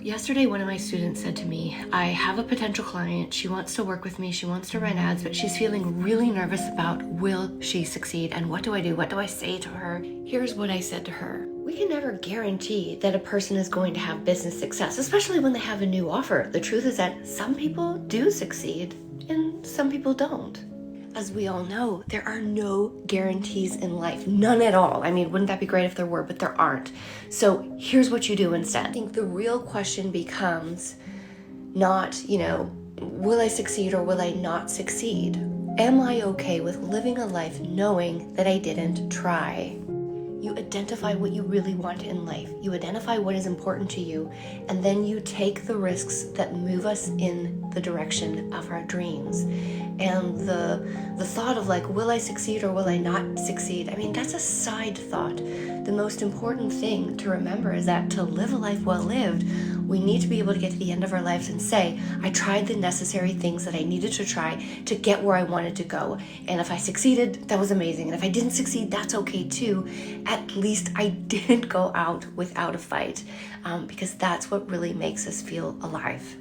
Yesterday, one of my students said to me, I have a potential client. She wants to work with me. She wants to run ads, but she's feeling really nervous about will she succeed and what do I do? What do I say to her? Here's what I said to her. We can never guarantee that a person is going to have business success, especially when they have a new offer. The truth is that some people do succeed and some people don't. As we all know, there are no guarantees in life, none at all. I mean, wouldn't that be great if there were, but there aren't. So here's what you do instead. I think the real question becomes not, will I succeed or will I not succeed? Am I okay with living a life knowing that I didn't try? You identify what you really want in life. You identify what is important to you, and then you take the risks that move us in the direction of our dreams. And the thought of will I succeed or will I not succeed? I mean, that's a side thought. The most important thing to remember is that to live a life well lived, we need to be able to get to the end of our lives and say, I tried the necessary things that I needed to try to get where I wanted to go. And if I succeeded, that was amazing. And if I didn't succeed, that's okay too. At least I didn't go out without a fight, because that's what really makes us feel alive.